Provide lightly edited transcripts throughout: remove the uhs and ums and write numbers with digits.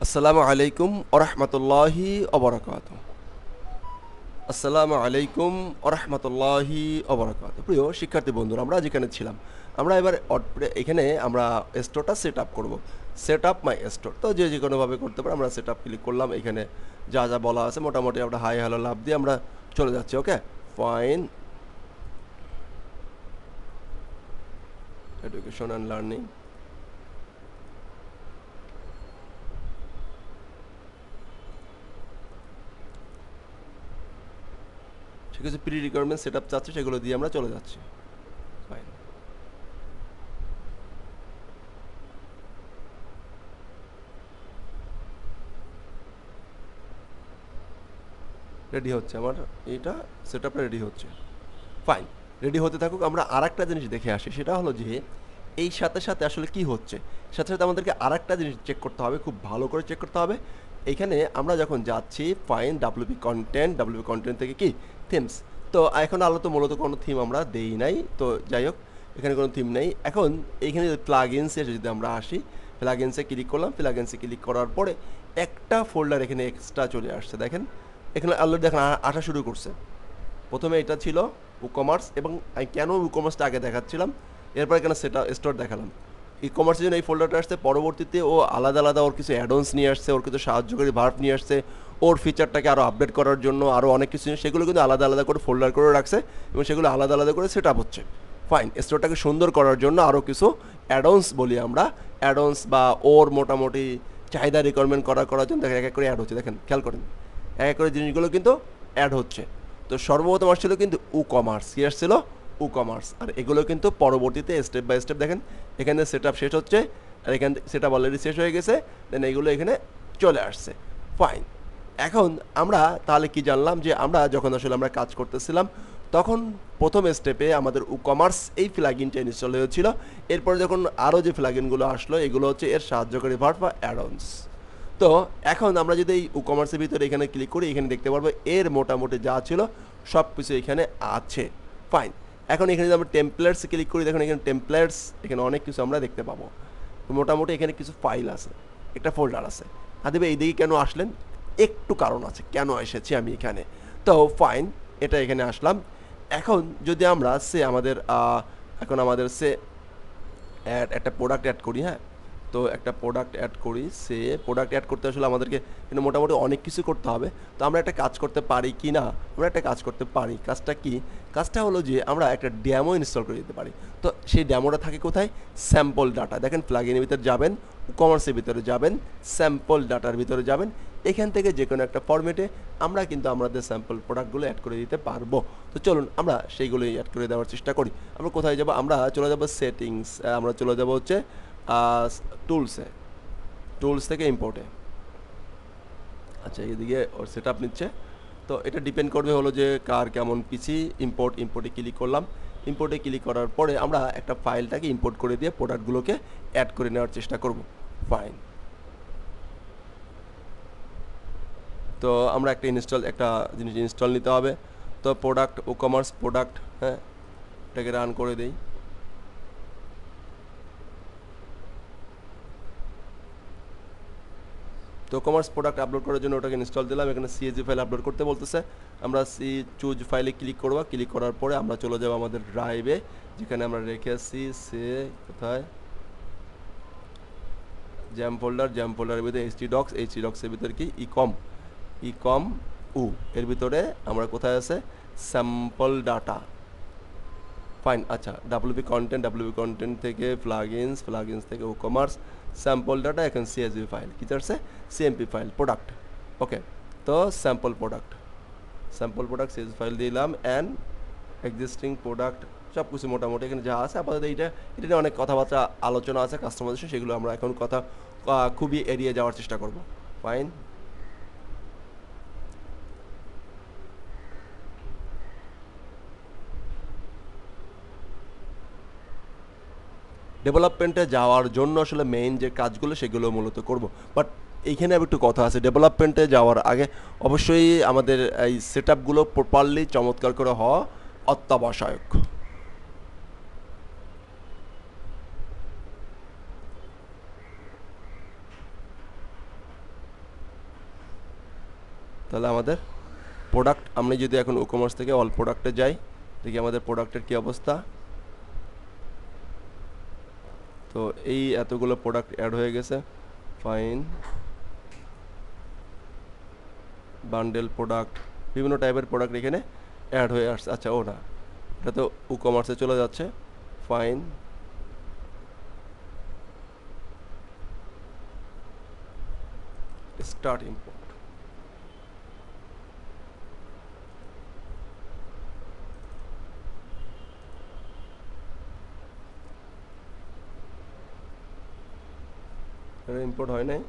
আসসালামু আলাইকুম ওরহমতুল্লাহি অবরাকাতুহু। আসসালামু আলাইকুম ওরহমতুল্লাহি অবরাকাতুহু। প্রিয় শিক্ষার্থী বন্ধুরা, আমরা যেখানে ছিলাম, আমরা এবার এখানে আমরা স্টোরটা সেট আপ করবো। সেট আপ মাই স্টোর, তো যে কোনোভাবে করতে পারে। আমরা সেট আপ ক্লিক করলাম, এখানে যা যা বলা আছে মোটামুটি আমরা হাই হ্যালো লাভ দিয়ে আমরা চলে যাচ্ছি। ওকে, ফাইন। এডুকেশন অ্যান্ড লার্নিং, ঠিক আছে। প্রি রিকোয়ারমেন্ট সেট আপ চাচ্ছে, সেগুলো দিয়ে আমরা চলে যাচ্ছি। ফাইন, রেডি হচ্ছে আমার এইটা, সেট আপটা রেডি হচ্ছে। ফাইন, রেডি হতে থাকুক। আমরা আর একটা জিনিস দেখে আসি, সেটা হলো যে এই সাথে সাথে আসলে কি হচ্ছে। সাথে সাথে আমাদেরকে আর একটা জিনিস চেক করতে হবে, খুব ভালো করে চেক করতে হবে। এইখানে আমরা যখন যাচ্ছি ফাইন ডাব্লিউপি কন্টেন্ট থেকে কি থিমস, তো এখন আলো তো মূলত কোনো থিম আমরা দেই নাই, তো যাই হোক এখানে কোনো থিম নেই। এখন এইখানে প্লাগইনসে যদি আমরা আসি, প্লাগইনসে ক্লিক করলাম। প্লাগইনসে ক্লিক করার পরে একটা ফোল্ডার এখানে এক্সট্রা চলে আসছে, দেখেন এখানে অলরেডি দেখেন আসা শুরু করছে। প্রথমে এটা ছিল WooCommerce, এবং আমি কেন WooCommerceটা আগে দেখাচ্ছিলাম, এরপর এখানে সেটা স্টোর দেখালাম। ই-কমার্সের জন্য এই ফোল্ডারটা আসছে, পরবর্তীতে ও আলাদা আলাদা ওর কিছু অ্যাডন্স নিয়ে আসছে, ওর কিছু সাহায্যকারী ভার্ব নিয়ে আসছে, ওর ফিচারটাকে আরও আপডেট করার জন্য আরও অনেক কিছু, সেগুলো কিন্তু আলাদা আলাদা করে ফোল্ডার করে রাখছে, এবং সেগুলো আলাদা আলাদা করে সেট আপ হচ্ছে। ফাইন, স্টোরটাকে সুন্দর করার জন্য আরও কিছু অ্যাডন্স বলি আমরা, অ্যাডন্স বা ওর মোটামুটি চাহিদা রিকোয়ারমেন্ট করার জন্য দেখেন এক এক করে অ্যাড হচ্ছে। দেখেন খেয়াল করেন, এক এক করে জিনিসগুলো কিন্তু অ্যাড হচ্ছে। তো সর্বপ্রথম আসছিল কিন্তু WooCommerce, কি আসছিল WooCommerce, আর এগুলো কিন্তু পরবর্তীতে স্টেপ বাই স্টেপ দেখেন এখানে সেট আপ শেষ হচ্ছে, আর এখানে সেট আপ অলরেডি শেষ হয়ে গেছে, দেন এইগুলো এখানে চলে আসছে। ফাইন, এখন আমরা তাহলে কি জানলাম, যে আমরা যখন আসলে আমরা কাজ করতেছিলাম তখন প্রথম স্টেপে আমাদের WooCommerce এই প্লাগইনটা ইনস্টল হয়েছিল। এরপরে যখন আরও যে প্লাগইনগুলো আসলো, এগুলো হচ্ছে এর সাহায্যকারী ভার্ব বা অ্যাডন্স। তো এখন আমরা যদি এই WooCommerceর ভিতরে এখানে ক্লিক করি, এখানে দেখতে পারবো এর মোটামুটি যা ছিল সব কিছু এখানে আছে। ফাইন, এখন এখানে যদি আমরা টেমপ্লেটস ক্লিক করি, দেখুন এখানে টেমপ্লেটস, এখানে অনেক কিছু আমরা দেখতে পাবো। মোটামুটি এখানে কিছু ফাইল আছে, একটা ফোল্ডার আছে। আদিবে এইদিকে কেন আসলেন, একটু কারণ আছে কেন এসেছি আমি এখানে। তো ফাইন, এটা এখানে আসলাম। এখন যদি আমরা এখন আমাদের একটা প্রোডাক্ট অ্যাড করি, হ্যাঁ, তো একটা প্রোডাক্ট অ্যাড করি। প্রোডাক্ট অ্যাড করতে আসলে আমাদেরকে কিন্তু মোটামুটি অনেক কিছু করতে হবে। তো আমরা একটা কাজ করতে পারি কি না, আমরা একটা কাজ করতে পারি। কাজটা কি? কাজটা হলো যে আমরা একটা ডেমো ইনস্টল করে দিতে পারি। তো সেই ডেমোটা থাকে কোথায়? Sample data. দেখেন প্লাগইনের ভিতরে যাবেন, WooCommerceর ভিতরে যাবেন, স্যাম্পল ডাটার ভিতরে যাবেন, এখান থেকে যে কোনো একটা ফরম্যাটে আমরা কিন্তু আমাদের স্যাম্পল প্রোডাক্টগুলো অ্যাড করে দিতে পারবো। তো চলুন আমরা সেইগুলোই অ্যাড করে দেওয়ার চেষ্টা করি। আমরা কোথায় যাব? আমরা চলে যাব সেটিংস, আমরা চলে যাব হচ্ছে টুলসে, টুলস থেকে ইম্পোর্টে। আচ্ছা, এদিকে ওর সেট আপ নিচ্ছে, তো এটা ডিপেন্ড করবে হলো যে কার কেমন পিসি। ইম্পোর্টে ক্লিক করলাম। ইম্পোর্টে ক্লিক করার পরে আমরা একটা ফাইলটাকে ইম্পোর্ট করে দিয়ে প্রোডাক্টগুলোকে অ্যাড করে নেওয়ার চেষ্টা করব। ফাইন, তো আমরা একটা জিনিস ইনস্টল নিতে হবে। তো প্রোডাক্ট, WooCommerce প্রোডাক্ট, হ্যাঁ, এটাকে রান করে দেই। তো WooCommerce প্রোডাক্ট আপলোড করার জন্য ওটাকে ইনস্টল দিলাম। এখানে CSV ফাইল আপলোড করতে বলতেছে, আমরা চুজ ফাইলে ক্লিক করব। ক্লিক করার পরে আমরা চলে যাব আমাদের ড্রাইভে, যেখানে আমরা রেখেছি কোথায় জ্যাম ফোল্ডারের ভিতরে HTDocs এর ভিতরে কি ইকম এর ভিতরে আমরা কোথায় আছে স্যাম্পল ডাটা। ফাইন, আচ্ছা, ডাব্লিউপি কন্টেন্ট থেকে প্লাগইনস থেকে WooCommerce স্যাম্পল ডাটা, এখন CSV ফাইল কি চাচ্ছে, CMP ফাইল প্রোডাক্ট। ওকে, তো স্যাম্পল প্রোডাক্ট CSV ফাইল দিলাম, অ্যান্ড এক্সিস্টিং প্রোডাক্ট সব কিছু মোটামুটি এখানে যা আছে আপাতত। এটা নিয়ে অনেক কথাবার্তা আলোচনা আছে কাস্টমারদের সাথে, সেগুলো আমরা এখন খুবই এড়িয়ে যাওয়ার চেষ্টা করব। ফাইন, ডেভেলপমেন্টে যাওয়ার জন্য আসলে মেইন যে কাজগুলো সেগুলো মূলত করব। বাট এইখানে একটু কথা আছে, ডেভেলপমেন্টে যাওয়ার আগে অবশ্যই আমাদের এই সেট আপগুলো প্রপারলি চমৎকার করে হওয়া অত্যাবশ্যক। তাহলে আমাদের প্রোডাক্ট, আমরা যদি এখন WooCommerce থেকে অল প্রোডাক্টে যাই, দেখি আমাদের প্রোডাক্টের কী অবস্থা। তো এই এতগুলো প্রোডাক্ট অ্যাড হয়ে গেছে, ফাইন। বান্ডেল প্রোডাক্ট, বিভিন্ন টাইপের প্রোডাক্ট এখানে অ্যাড হয়ে আসছে। আচ্ছা, ও না, এটা তো WooCommerce চলে যাচ্ছে, ফাইন। Start import. ইম্পোর্ট হয় নাই।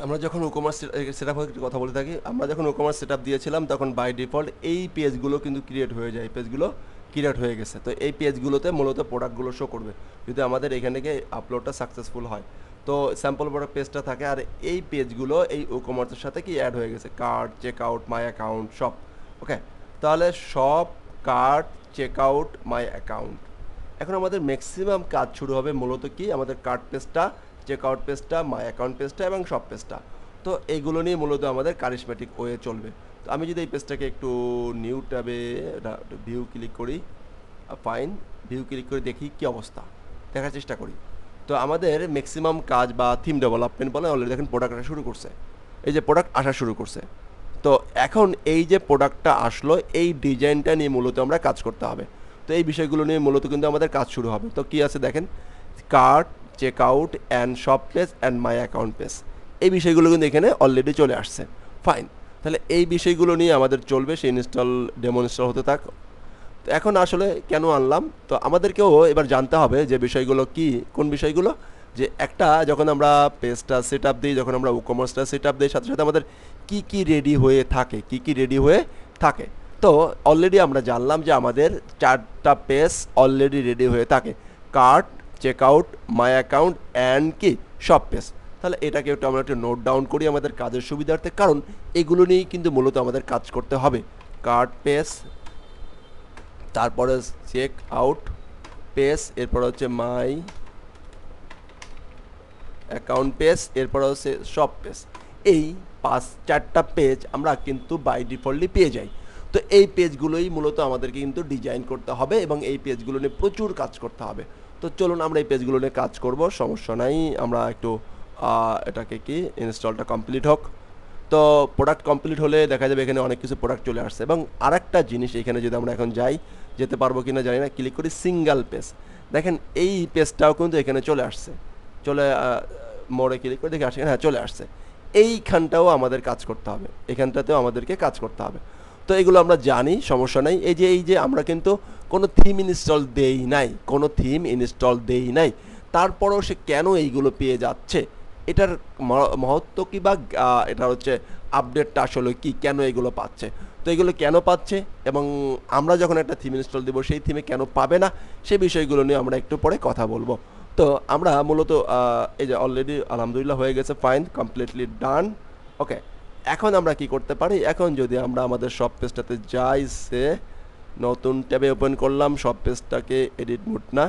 আমরা যখন WooCommerce সেটআপ কথা বলে থাকি, আমরা যখন WooCommerce সেটআপ দিয়েছিলাম তখন বাই ডিফল্ট এই পেজগুলো কিন্তু ক্রিয়েট হয়ে যায়, পেজগুলো ক্রিয়েট হয়ে গেছে। তো এই পেজগুলোতে মূলত প্রোডাক্টগুলো শো করবে যদি আমাদের এখানে থেকে আপলোডটা সাকসেসফুল হয়। তো স্যাম্পল প্রোডাক্ট পেজটা থাকে, আর এই পেজগুলো এই WooCommerceর সাথে কি অ্যাড হয়ে গেছে, কার্ট, চেকআউট, মাই অ্যাকাউন্ট, সব। ওকে, তাহলে সব, কার্ট, চেকআউট, মাই অ্যাকাউন্ট। এখন আমাদের ম্যাক্সিমাম কাজ শুরু হবে মূলত কি, আমাদের কার্ট পেজটা, চেকআউট পেজটা, মাই অ্যাকাউন্ট পেজটা এবং সব পেজটা। তো এইগুলো নিয়ে মূলত আমাদের কারিশমেটিক ওয়ে চলবে। তো আমি যদি এই পেজটাকে একটু নিউ ট্যাবে ভিউ ক্লিক করি, ফাইন, ভিউ ক্লিক করে দেখি কি অবস্থা, দেখার চেষ্টা করি। তো আমাদের ম্যাক্সিমাম কাজ বা থিম ডেভেলপমেন্ট বলে অলরেডি দেখেন প্রোডাক্ট আসা শুরু করছে, এই যে প্রোডাক্ট আসা শুরু করছে। তো এখন এই যে প্রোডাক্টটা আসলো, এই ডিজাইনটা নিয়ে মূলত আমরা কাজ করতে হবে। তো এই বিষয়গুলো নিয়ে মূলত কিন্তু আমাদের কাজ শুরু হবে। তো কি আছে দেখেন, cart, checkout and shop page and my account page, এই বিষয়গুলো কিন্তু এখানে অলরেডি চলে আসছে, ফাইন। তাহলে এই বিষয়গুলো নিয়ে আমাদের চলবে, সেই ইনস্টল, ডেমো ইনস্টল হতে থাক। তো এখন আসলে কেন আনলাম, তো আমাদেরকেও এবার জানতে হবে যে বিষয়গুলো কি, কোন বিষয়গুলো, যে একটা যখন আমরা পেজটা সেট আপ দিই, যখন আমরা WooCommerceটা সেট আপ দিই, সাথে সাথে আমাদের কি কি রেডি হয়ে থাকে, কি কি রেডি হয়ে থাকে। তো অলরেডি আমরা জানলাম যে আমাদের 4টা পেজ অলরেডি রেডি হয়ে থাকে, cart, checkout, my account and কি শপ পেজ। তাহলে এটাকে একটু আমরা একটু নোট ডাউন করি আমাদের কাজের সুবিধার্থে, কারণ এগুলো নিয়েই কিন্তু মূলত আমাদের কাজ করতে হবে। কার্ট পেজ, তারপরে চেক আউট পেজ, এরপর হচ্ছে মাই অ্যাকাউন্ট পেজ, এরপর হচ্ছে শপ পেজ। এই 4টা পেজ আমরা কিন্তু বাই ডিফল্টলি পেয়ে যাই। তো এই পেজগুলোই মূলত আমাদেরকে কিন্তু ডিজাইন করতে হবে এবং এই পেজগুলো নিয়ে প্রচুর কাজ করতে হবে। তো চলুন আমরা এই পেজগুলো নিয়ে কাজ করব, সমস্যা নাই। আমরা একটু এটাকে কি ইনস্টলটা কমপ্লিট হোক। তো প্রোডাক্ট কমপ্লিট হলে দেখা যাবে এখানে অনেক কিছু প্রোডাক্ট চলে আসছে। এবং আরেকটা জিনিস, এখানে যদি আমরা এখন যাই, যেতে পারবো কি না জানি না, ক্লিক করি সিঙ্গেল পেজ, দেখেন এই পেজটাও কিন্তু এখানে চলে আসছে, চলে মোড়ে ক্লিক করে দেখে আসে, হ্যাঁ চলে আসছে। এইখানটাও আমাদের কাজ করতে হবে, এখানটাতেও আমাদেরকে কাজ করতে হবে। তো এগুলো আমরা জানি, সমস্যা নাই। এই যে আমরা কিন্তু কোনো থিম ইনস্টল দেই নাই, কোনো থিম ইনস্টল দেই নাই, তারপরেও সে কেন এইগুলো পেয়ে যাচ্ছে, এটার মহত্ব কি, বা এটা হচ্ছে আপডেটটা আসলে কি, কেন এগুলো পাচ্ছে। তো এগুলো কেন পাচ্ছে এবং আমরা যখন একটা থিম ইনস্টল দেবো সেই থিমে কেন পাবে না, সেই বিষয়গুলো নিয়ে আমরা একটু পরে কথা বলবো। তো আমরা মূলত এই যে অলরেডি আলহামদুলিল্লাহ হয়ে গেছে, ফাইন, কমপ্লিটলি ডান। ওকে, এখন আমরা কি করতে পারি, এখন যদি আমরা আমাদের সব পেজটাতে যাই, সে নতুন ট্যাবে ওপেন করলাম, সব পেজটাকে এডিট মোড না,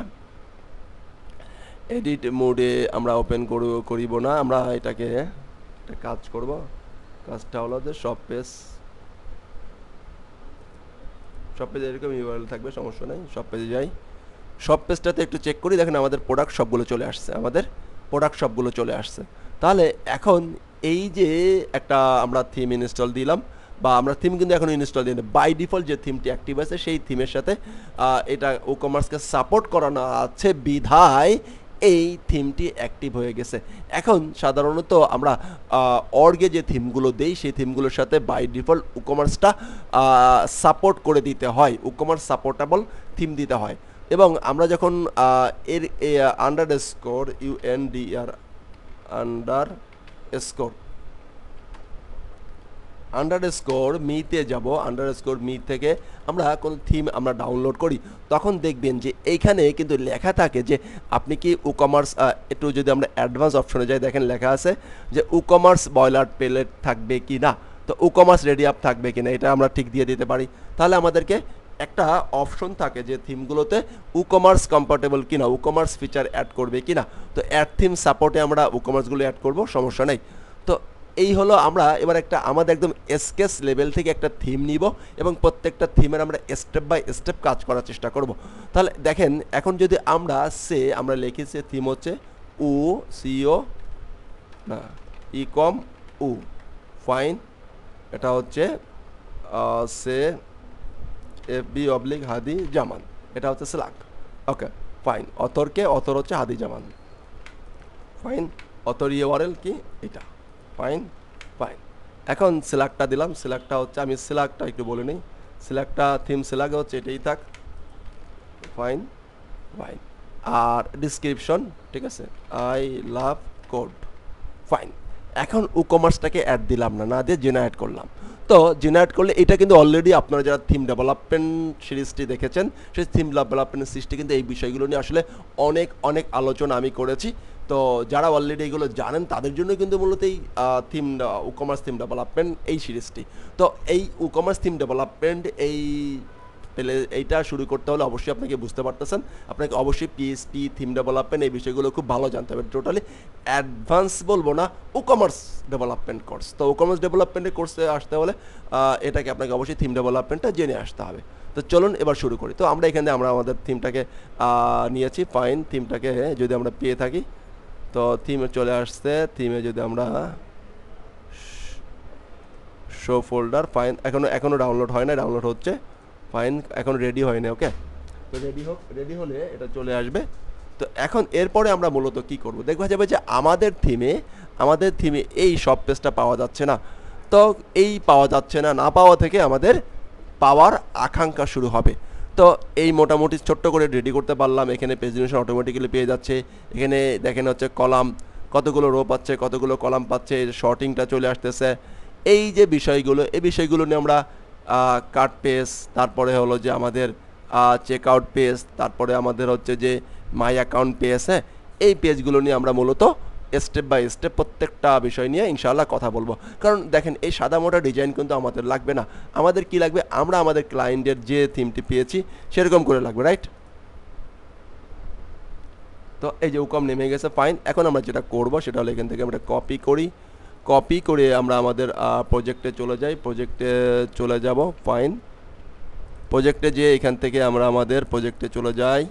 এডিট মোডে আমরা ওপেন করিব না, আমরা এটাকে একটা কাজ করব। কাজটা হলো যে সব পেজে এরকম ইউআরএল থাকবে, সমস্যা নেই। সব পেজে যাই, সব পেজটাতে একটু চেক করি, দেখেন আমাদের প্রোডাক্ট সবগুলো চলে আসছে, আমাদের প্রোডাক্ট সবগুলো চলে আসছে। তাহলে এখন এই যে একটা আমরা থিম ইনস্টল দিলাম, বা আমরা থিম কিন্তু এখন ইনস্টল দিই না, বাই ডিফল্ট যে থিমটি অ্যাক্টিভ আছে সেই থিমের সাথে এটা WooCommerceকে সাপোর্ট করানো আছে বিধায় এই থিমটি অ্যাক্টিভ হয়ে গেছে। এখন সাধারণত আমরা অর্গে যে থিমগুলো দেই সেই থিমগুলোর সাথে বাই ডিফল্ট WooCommerceটা সাপোর্ট করে দিতে হয়, WooCommerce সাপোর্টেবল থিম দিতে হয়। এবং আমরা যখন এর আন্ডারস্কোর UNDR আন্ডারস্কোর মিতে যাব, আন্ডারস্কোর মি থেকে আমরা কোনো থিম আমরা ডাউনলোড করি, তখন দেখবেন যে এইখানে কিন্তু লেখা থাকে যে আপনি কি WooCommerce, একটু যদি আমরা অ্যাডভান্স অপশনে যাই দেখেন লেখা আছে যে WooCommerce Boilerplate থাকবে কি না, তো WooCommerce রেডি আপ থাকবে কি না, এটা আমরা ঠিক দিয়ে দিতে পারি। তাহলে আমাদেরকে একটা অপশন থাকে যে থিমগুলোতে WooCommerce কম্পাটেবল কিনা, WooCommerce ফিচার অ্যাড করবে কিনা, তো অ্যাড থিম সাপোর্টে আমরা WooCommerceগুলো অ্যাড করব, সমস্যা নেই। তো এই হলো আমরা এবার একটা আমাদের একদম এসকেস লেভেল থেকে একটা থিম নিব এবং প্রত্যেকটা থিমের আমরা স্টেপ বাই স্টেপ কাজ করার চেষ্টা করব। তাহলে দেখেন এখন যদি আমরা লিখেছি থিম হচ্ছে ইকম ফাইন, এটা হচ্ছে সে FB/হাদি জামান, এটা হচ্ছে স্ল্যাক। ওকে ফাইন, অথর হচ্ছে হাদি জামান, ফাইন। অথর URL কি এটা, ফাইন। এখন সিলেক্টটা দিলাম, সিলেক্টটা হচ্ছে আমি সিলেক্টটা একটু বলে নিই, সিলেক্টটা থিম সিলেক্ট হচ্ছে এটাই থাক, ফাইন। আর ডিসক্রিপশন ঠিক আছে, আই লাভ কোড, ফাইন। এখন WooCommerceটাকে অ্যাড দিলাম না দিয়ে জেনারেট করলাম। তো জেনারেট করলে এটা কিন্তু অলরেডি আপনারা যারা থিম ডেভেলপমেন্ট সিরিজটি দেখেছেন সেই থিম ডেভেলপমেন্ট সিরিজটি কিন্তু এই বিষয়গুলো নিয়ে আসলে অনেক আলোচনা আমি করেছি। তো যারা অলরেডি এগুলো জানেন তাদের জন্য কিন্তু মূলত এই WooCommerce থিম ডেভেলপমেন্ট এই সিরিজটি। তো এই WooCommerce থিম ডেভেলপমেন্ট এইটা শুরু করতে হলে অবশ্যই আপনাকে বুঝতে পারতেছেন, আপনাকে অবশ্যই PHP থিম ডেভেলপমেন্ট এই বিষয়গুলো খুব ভালো জানতে হবে। টোটালি অ্যাডভান্স বলবো না, WooCommerce ডেভেলপমেন্ট কোর্স। তো WooCommerce ডেভেলপমেন্টের কোর্সে আসতে হলে এটাকে আপনাকে অবশ্যই থিম ডেভেলপমেন্টটা জেনে আসতে হবে। তো চলুন এবার শুরু করি। তো আমরা এখানে আমাদের থিমটাকে নিয়েছি, ফাইন। থিমটাকে যদি আমরা পেয়ে থাকি তো থিমে চলে আসছে, থিমে যদি আমরা শো ফোল্ডার, ফাইন। এখনো ডাউনলোড হয় না, ডাউনলোড হচ্ছে, ফাইন। এখন রেডি হয় না, ওকে। তো রেডি হলে এটা চলে আসবে। তো এখন এরপরে আমরা মূলত কি করব, দেখা যাবে যে আমাদের থিমে এই সব পেজটা পাওয়া যাচ্ছে না। তো এই পাওয়া যাচ্ছে না, না পাওয়া থেকে আমাদের পাওয়ার আকাঙ্ক্ষা শুরু হবে। তো এই মোটামুটি ছোট্ট করে রেডি করতে পারলাম। এখানে পেজ জেনারেশন অটোমেটিক্যালি পেয়ে যাচ্ছে। এখানে দেখেন হচ্ছে কলাম, কতগুলো রো পাচ্ছে, কতগুলো কলাম পাচ্ছে, শর্টিংটা চলে আসতেছে। এই যে বিষয়গুলো, এই বিষয়গুলো নিয়ে আমরা কার্ট পেজ, তারপরে হলো যে আমাদের চেক আউট পেজ, তারপরে আমাদের হচ্ছে যে মাই অ্যাকাউন্ট পেজ, হ্যাঁ, এই পেজগুলো নিয়ে আমরা মূলত স্টেপ বাই স্টেপ প্রত্যেকটা বিষয় নিয়ে ইনশাআল্লাহ কথা বলবো। কারণ দেখেন এই সাদা মোটা ডিজাইন কিন্তু আমাদের লাগবে না, আমাদের কি লাগবে, আমরা আমাদের ক্লায়েন্টের যে থিমটি পেয়েছি সেরকম করে লাগবে, রাইট। তো এই যে WooCommerce নেমে গেছে, ফাইন। এখন আমরা যেটা করব সেটা হলো এখান থেকে আমরা কপি করে আমরা আমাদের প্রজেক্টে চলে যাই, প্রজেক্টে চলে যাব, ফাইন। প্রজেক্টে যেয়ে এখান থেকে আমরা আমাদের প্রজেক্টে চলে যাই,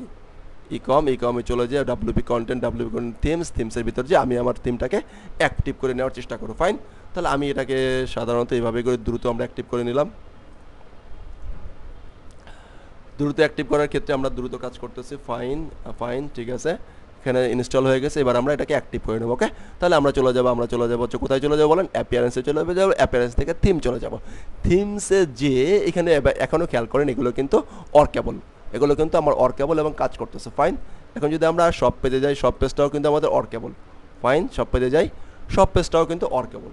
ইকমে চলে যায়, WP কন্টেন্ট থিমসের ভিতর যে আমি আমার থিমটাকে অ্যাক্টিভ করে নেওয়ার চেষ্টা করব, ফাইন। তাহলে আমি এটাকে সাধারণত এইভাবে করে দ্রুত আমরা অ্যাক্টিভ করে নিলাম। দ্রুত অ্যাক্টিভ করার ক্ষেত্রে আমরা দ্রুত কাজ করতেছি, ফাইন, ঠিক আছে। এখানে ইনস্টল হয়ে গেছে, এবার আমরা এটাকে অ্যাক্টিভ করে নেব, ওকে। তাহলে আমরা চলে যাব হচ্ছে কোথায় চলে যাব বলেন, অ্যাপিয়ারেন্সে চলে যাব, অ্যাপিয়ারেন্স থেকে থিম চলে যাব। থিমসে যে এখানে এখনও খেয়াল করেন এগুলো কিন্তু ওয়ার্কেবল, এগুলো কিন্তু আমার ওয়ার্কেবল এবং কাজ করতেছে, ফাইন। এখন যদি আমরা সব পেজে যাই, সব পেজটাও কিন্তু আমাদের ওয়ার্কেবল, ফাইন। সব পেজে যাই, সব পেজটাও কিন্তু ওয়ার্কেবল,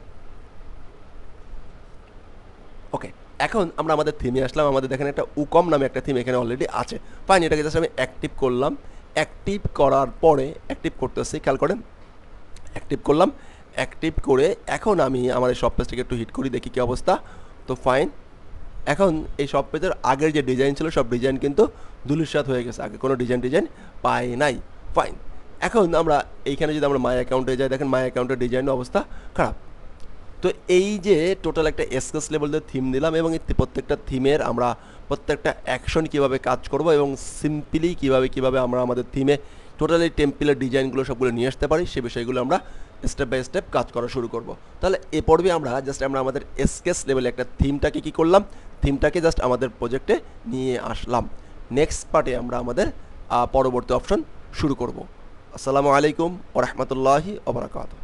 ওকে। এখন আমরা আমাদের থিমে আসলাম, আমাদের দেখেন একটা WooCommerce নামে একটা থিম এখানে অলরেডি আছে, ফাইন। এটাকে জাস্ট আমি অ্যাক্টিভ করলাম। অ্যাক্টিভ করার পরে অ্যাক্টিভ করতেছি, খেয়াল করেন, অ্যাক্টিভ করলাম। অ্যাক্টিভ করে এখন আমি আমার এই সব পেজটাকে একটু হিট করি, দেখি কী অবস্থা। তো ফাইন। এখন এই সব পেজের আগের যে ডিজাইন ছিল সব ডিজাইন কিন্তু ধুলিস্যাৎ হয়ে গেছে, আগে কোনো ডিজাইন পাই নাই, ফাইন। এখন আমরা এইখানে যদি আমরা মাই অ্যাকাউন্টে যাই, দেখেন মাই অ্যাকাউন্টের ডিজাইনের অবস্থা খারাপ। তো এই যে টোটাল একটা এসকেস লেভেলের থিম দিলাম এবং এই প্রত্যেকটা থিমের আমরা প্রত্যেকটা অ্যাকশন কীভাবে কাজ করব এবং সিম্পলি কীভাবে আমরা আমাদের থিমে টোটালি টেম্পলের ডিজাইনগুলো সবগুলো নিয়ে আসতে পারি, সে বিষয়গুলো আমরা স্টেপ বাই স্টেপ কাজ করা শুরু করব। তাহলে এ পর্বে আমরা আমাদের এসকেস লেভেলে একটা থিমটাকে কী করলাম, থিমটাকে জাস্ট আমাদের প্রজেক্টে নিয়ে আসলাম। নেক্সট পার্টে আমরা আমাদের পরবর্তী অপশন শুরু করব। আসসালামু আলাইকুম ওয়া রাহমাতুল্লাহি ওয়া বারাকাতুহু।